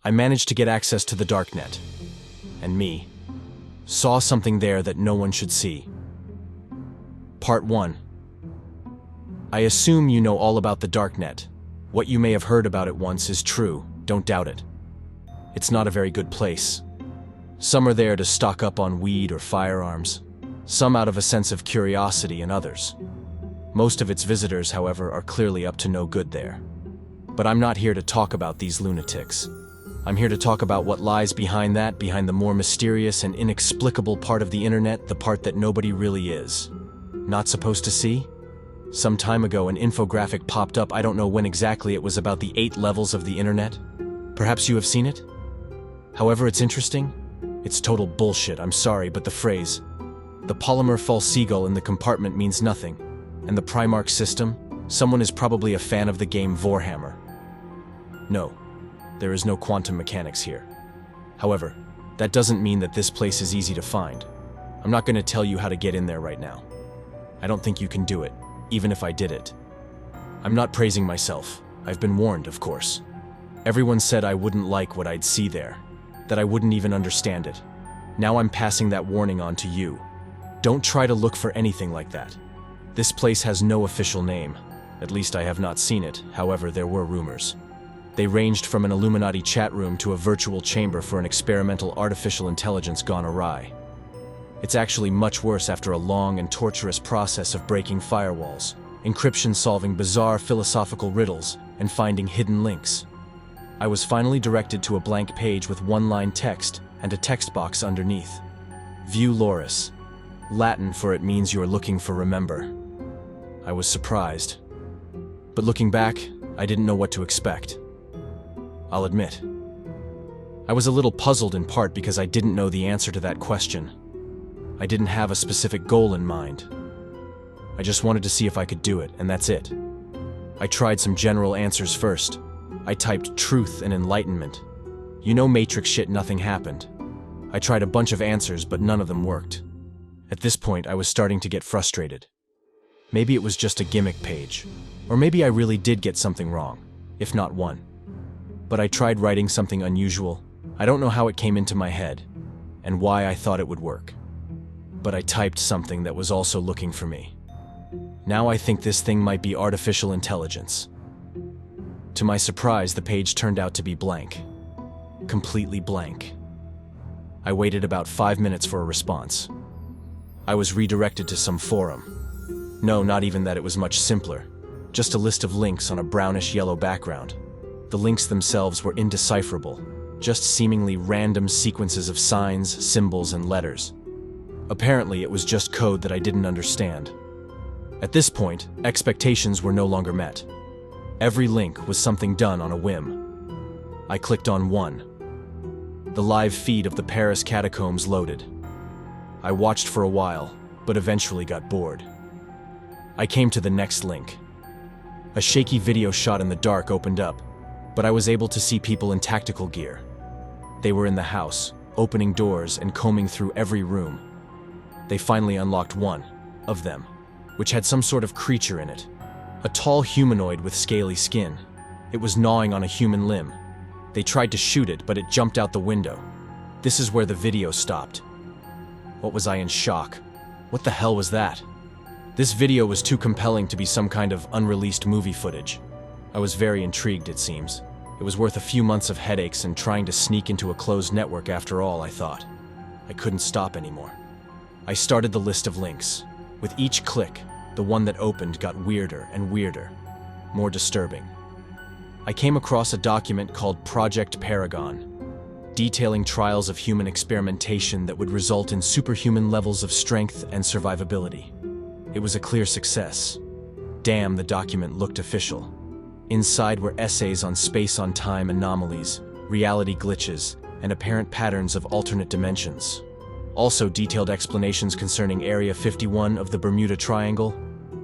I managed to get access to the Darknet. And me. Saw something there that no one should see. Part 1. I assume you know all about the Darknet. What you may have heard about it once is true, don't doubt it. It's not a very good place. Some are there to stock up on weed or firearms, some out of a sense of curiosity and others. Most of its visitors, however, are clearly up to no good there. But I'm not here to talk about these lunatics. I'm here to talk about what lies behind that, behind the more mysterious and inexplicable part of the internet, the part that nobody really is. Not supposed to see? Some time ago, an infographic popped up. I don't know when exactly. It was about the 8 levels of the internet. Perhaps you have seen it? However, it's interesting. It's total bullshit, I'm sorry, but the phrase, the polymer false seagull in the compartment means nothing. And the Primarch system? Someone is probably a fan of the game Warhammer. No, there is no quantum mechanics here. However, that doesn't mean that this place is easy to find. I'm not going to tell you how to get in there right now. I don't think you can do it, even if I did it. I'm not praising myself. I've been warned, of course. Everyone said I wouldn't like what I'd see there, that I wouldn't even understand it. Now I'm passing that warning on to you. Don't try to look for anything like that. This place has no official name. At least I have not seen it. However, there were rumors. They ranged from an Illuminati chat room to a virtual chamber for an experimental artificial intelligence gone awry. It's actually much worse after a long and torturous process of breaking firewalls, encryption, solving bizarre philosophical riddles, and finding hidden links. I was finally directed to a blank page with one-line text and a text box underneath. View Loris. Latin for it means you're looking for remember. I was surprised. But looking back, I didn't know what to expect. I'll admit. I was a little puzzled in part because I didn't know the answer to that question. I didn't have a specific goal in mind. I just wanted to see if I could do it, and that's it. I tried some general answers first. I typed truth and enlightenment. You know, Matrix shit, nothing happened. I tried a bunch of answers, but none of them worked. At this point, I was starting to get frustrated. Maybe it was just a gimmick page, or maybe I really did get something wrong, if not one. But I tried writing something unusual. I don't know how it came into my head, and why I thought it would work. But I typed something that was also looking for me. Now I think this thing might be artificial intelligence. To my surprise, the page turned out to be blank. Completely blank. I waited about 5 minutes for a response. I was redirected to some forum. No, not even that, it was much simpler. Just a list of links on a brownish-yellow background. The links themselves were indecipherable, just seemingly random sequences of signs, symbols, and letters. Apparently, it was just code that I didn't understand. At this point, expectations were no longer met. Every link was something done on a whim. I clicked on one. The live feed of the Paris catacombs loaded. I watched for a while, but eventually got bored. I came to the next link. A shaky video shot in the dark opened up, but I was able to see people in tactical gear. They were in the house, opening doors and combing through every room. They finally unlocked one of them, which had some sort of creature in it. A tall humanoid with scaly skin. It was gnawing on a human limb. They tried to shoot it, but it jumped out the window. This is where the video stopped. What was I in shock? What the hell was that? This video was too compelling to be some kind of unreleased movie footage. I was very intrigued, it seems. It was worth a few months of headaches and trying to sneak into a closed network after all, I thought. I couldn't stop anymore. I started the list of links. With each click, the one that opened got weirder and weirder, more disturbing. I came across a document called Project Paragon, detailing trials of human experimentation that would result in superhuman levels of strength and survivability. It was a clear success. Damn, the document looked official. Inside were essays on space-on-time anomalies, reality glitches, and apparent patterns of alternate dimensions. Also detailed explanations concerning Area 51 of the Bermuda Triangle,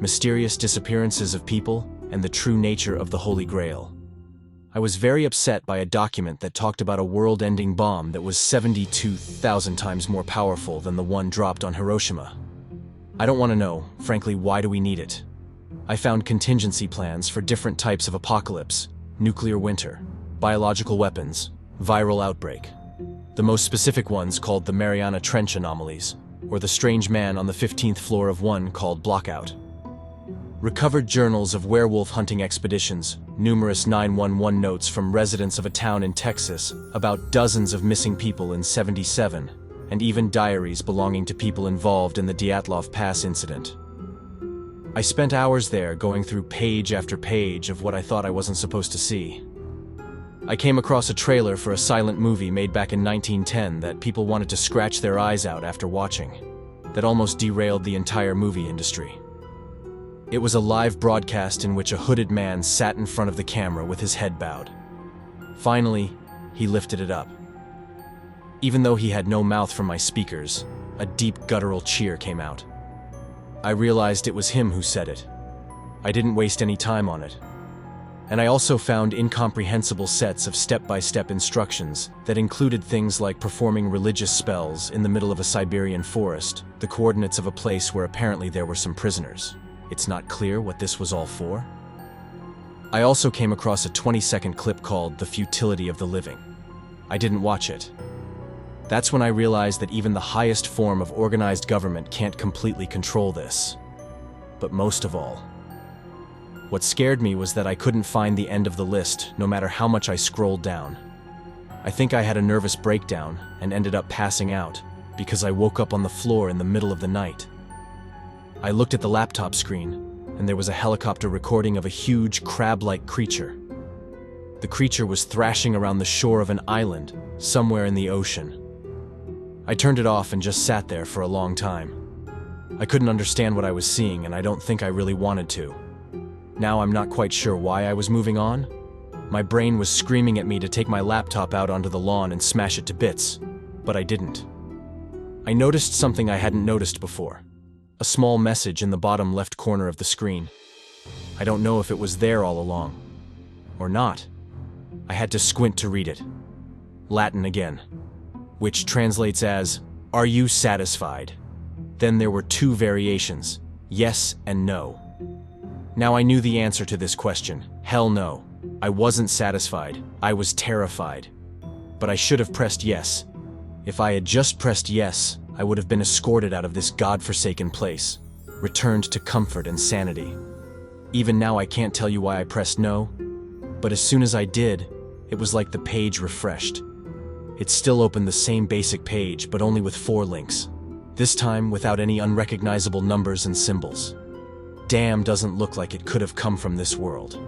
mysterious disappearances of people, and the true nature of the Holy Grail. I was very upset by a document that talked about a world-ending bomb that was 72,000 times more powerful than the one dropped on Hiroshima. I don't want to know, frankly, why do we need it? I found contingency plans for different types of apocalypse, nuclear winter, biological weapons, Viral outbreak. The most specific ones called the Mariana Trench anomalies, or the strange man on the 15th floor of one called Blockout. Recovered journals of werewolf hunting expeditions, numerous 911 notes from residents of a town in Texas about dozens of missing people in '77, and even diaries belonging to people involved in the Dyatlov Pass incident. I spent hours there going through page after page of what I thought I wasn't supposed to see. I came across a trailer for a silent movie made back in 1910 that people wanted to scratch their eyes out after watching, that almost derailed the entire movie industry. It was a live broadcast in which a hooded man sat in front of the camera with his head bowed. Finally, he lifted it up. Even though he had no mouth from my speakers, a deep guttural cheer came out. I realized it was him who said it. I didn't waste any time on it. And I also found incomprehensible sets of step-by-step instructions that included things like performing religious spells in the middle of a Siberian forest, the coordinates of a place where apparently there were some prisoners. It's not clear what this was all for. I also came across a 20-second clip called The Futility of the Living. I didn't watch it. That's when I realized that even the highest form of organized government can't completely control this. But most of all, what scared me was that I couldn't find the end of the list, no matter how much I scrolled down. I think I had a nervous breakdown and ended up passing out because I woke up on the floor in the middle of the night. I looked at the laptop screen, and there was a helicopter recording of a huge crab-like creature. The creature was thrashing around the shore of an island, somewhere in the ocean. I turned it off and just sat there for a long time. I couldn't understand what I was seeing, and I don't think I really wanted to. Now I'm not quite sure why I was moving on. My brain was screaming at me to take my laptop out onto the lawn and smash it to bits, but I didn't. I noticed something I hadn't noticed before. A small message in the bottom left corner of the screen. I don't know if it was there all along. Or not. I had to squint to read it. Latin again, which translates as, "Are you satisfied?" Then there were two variations, yes and no. Now I knew the answer to this question. Hell no. I wasn't satisfied. I was terrified. But I should have pressed yes. If I had just pressed yes, I would have been escorted out of this godforsaken place, returned to comfort and sanity. Even now I can't tell you why I pressed no, but as soon as I did, it was like the page refreshed. It still opened the same basic page, but only with 4 links. This time without any unrecognizable numbers and symbols. Damn doesn't look like it could have come from this world.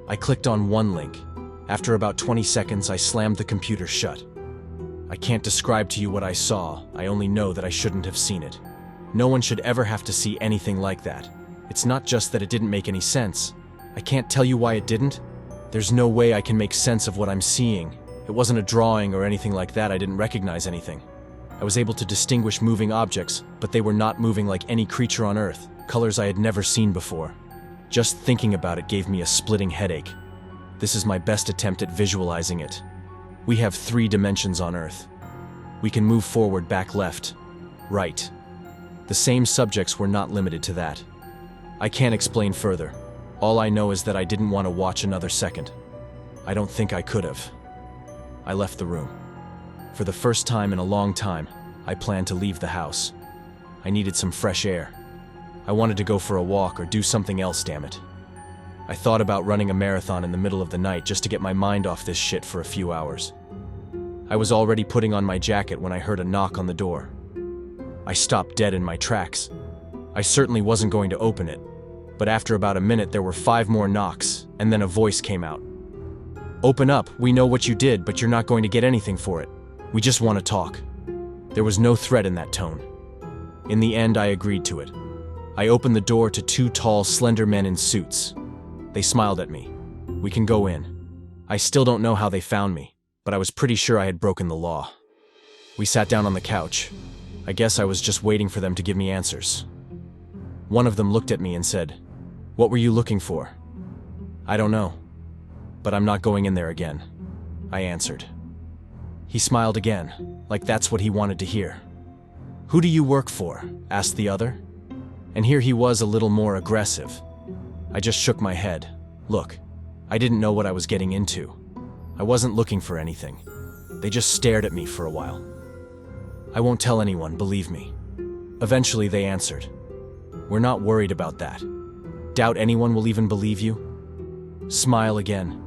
I clicked on one link. After about 20 seconds, I slammed the computer shut. I can't describe to you what I saw, I only know that I shouldn't have seen it. No one should ever have to see anything like that. It's not just that it didn't make any sense. I can't tell you why it didn't. There's no way I can make sense of what I'm seeing. It wasn't a drawing or anything like that. I didn't recognize anything. I was able to distinguish moving objects, but they were not moving like any creature on Earth, colors I had never seen before. Just thinking about it gave me a splitting headache. This is my best attempt at visualizing it. We have 3 dimensions on Earth. We can move forward, back, left, right. The same subjects were not limited to that. I can't explain further. All I know is that I didn't want to watch another second. I don't think I could have. I left the room. For the first time in a long time, I planned to leave the house. I needed some fresh air. I wanted to go for a walk or do something else, damn it. I thought about running a marathon in the middle of the night just to get my mind off this shit for a few hours. I was already putting on my jacket when I heard a knock on the door. I stopped dead in my tracks. I certainly wasn't going to open it, but after about a minute there were 5 more knocks, and then a voice came out. "Open up, we know what you did, but you're not going to get anything for it. We just want to talk." There was no threat in that tone. In the end, I agreed to it. I opened the door to 2 tall, slender men in suits. They smiled at me. "We can go in." I still don't know how they found me, but I was pretty sure I had broken the law. We sat down on the couch. I guess I was just waiting for them to give me answers. One of them looked at me and said, "What were you looking for?" "I don't know, but I'm not going in there again," I answered. He smiled again, like that's what he wanted to hear. "Who do you work for?" asked the other. And here he was a little more aggressive. I just shook my head. Look, I didn't know what I was getting into. I wasn't looking for anything. They just stared at me for a while. I won't tell anyone, believe me. Eventually they answered, "We're not worried about that. Doubt anyone will even believe you?" Smile again.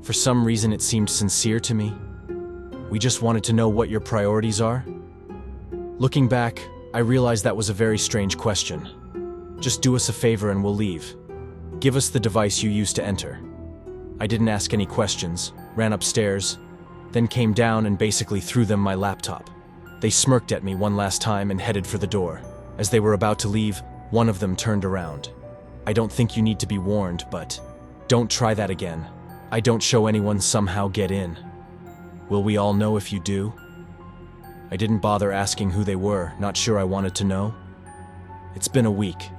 For some reason it seemed sincere to me. "We just wanted to know what your priorities are." Looking back, I realized that was a very strange question. "Just do us a favor and we'll leave. Give us the device you used to enter." I didn't ask any questions, ran upstairs, then came down and basically threw them my laptop. They smirked at me one last time and headed for the door. As they were about to leave, one of them turned around. "I don't think you need to be warned, but don't try that again. I don't show anyone somehow get in. Will we all know if you do?" I didn't bother asking who they were, not sure I wanted to know. It's been a week.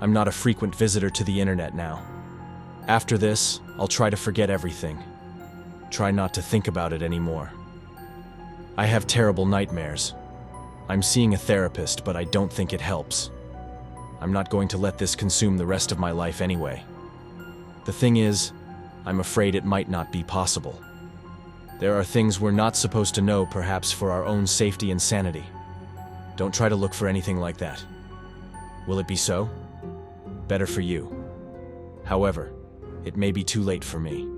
I'm not a frequent visitor to the internet now. After this, I'll try to forget everything. Try not to think about it anymore. I have terrible nightmares. I'm seeing a therapist, but I don't think it helps. I'm not going to let this consume the rest of my life anyway. The thing is, I'm afraid it might not be possible. There are things we're not supposed to know, perhaps for our own safety and sanity. Don't try to look for anything like that. Will it be so? Better for you. However, it may be too late for me.